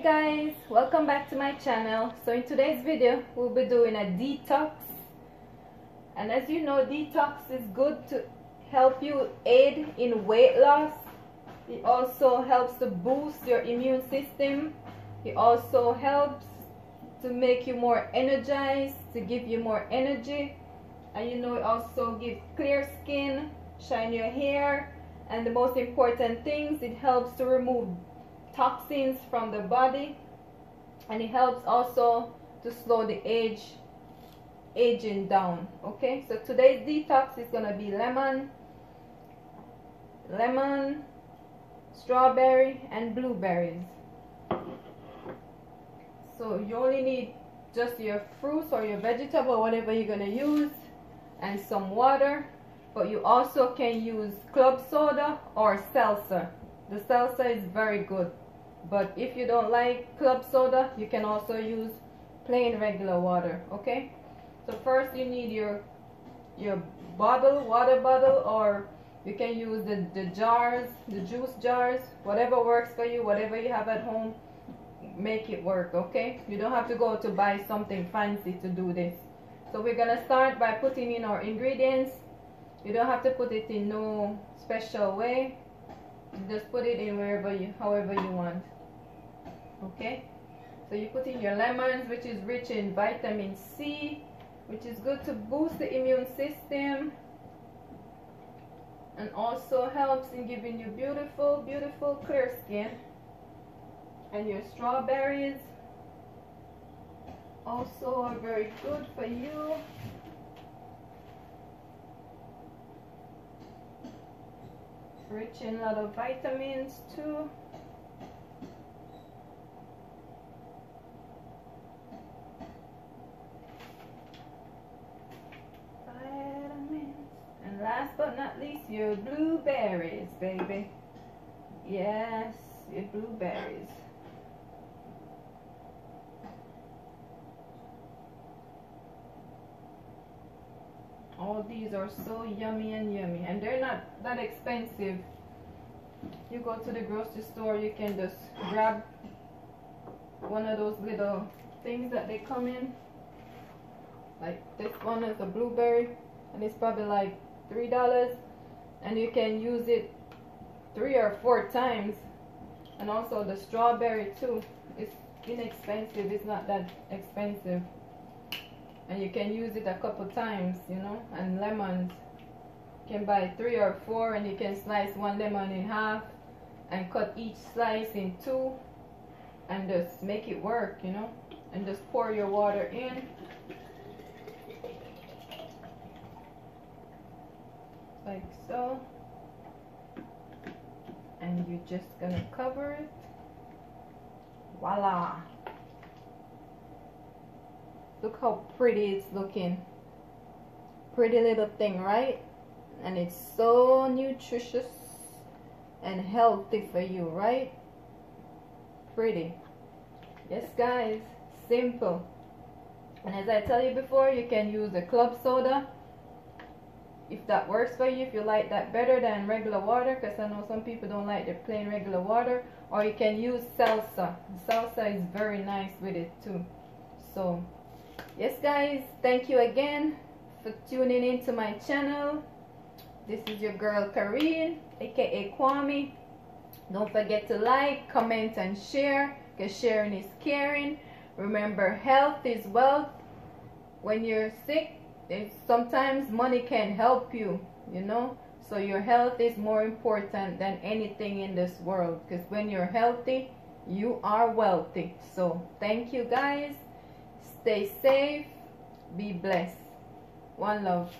guys, welcome back to my channel. So in today's video we'll be doing a detox, and as you know, detox is good to help you aid in weight loss. It also helps to boost your immune system. It also helps to make you more energized, to give you more energy, and you know, it also gives clear skin, shine your hair, and the most important things, it helps to remove toxins from the body, and it helps also to slow the aging down. Okay, so today's detox is gonna be lemon, strawberry, and blueberries. So you only need just your fruits or your vegetable, whatever you're gonna use, and some water. But you also can use club soda or seltzer. The seltzer is very good. But if you don't like club soda, you can also use plain regular water. Okay, so first you need your water bottle, or you can use the jars, the juice jars, whatever works for you, whatever you have at home, make it work. Okay, you don't have to go to buy something fancy to do this. So we're gonna start by putting in our ingredients. You don't have to put it in no special way, just put it in however you want. Okay, so you put in your lemons, which is rich in vitamin C, which is good to boost the immune system and also helps in giving you beautiful clear skin. And your strawberries also are very good for you. Rich in a lot of vitamins too. And last but not least, your blueberries, baby. Yes, your blueberries. All these are so yummy, and they're not that expensive. You go to the grocery store, you can just grab one of those little things that they come in. Like this one is a blueberry, and it's probably like $3, and you can use it 3 or 4 times. And also the strawberry too, it's inexpensive, it's not that expensive, and you can use it a couple times, you know. And lemons, you can buy 3 or 4, and you can slice one lemon in half and cut each slice in 2 and just make it work, you know. And just pour your water in like so, and you're just gonna cover it. Voila, look how pretty it's looking. Pretty little thing, right? And it's so nutritious and healthy for you, right? Pretty. Yes guys, simple. And as I tell you before, you can use a club soda if that works for you, if you like that better than regular water, because I know some people don't like the plain regular water. Or you can use salsa. Salsa is very nice with it too. So yes guys, thank you again for tuning into my channel. This is your girl Kareen, aka Kwame. Don't forget to like, comment, and share, because sharing is caring. Remember, health is wealth. When you're sick, sometimes money can help you, you know. So your health is more important than anything in this world, because when you're healthy, you are wealthy. So thank you guys. Stay safe. Be blessed. One love.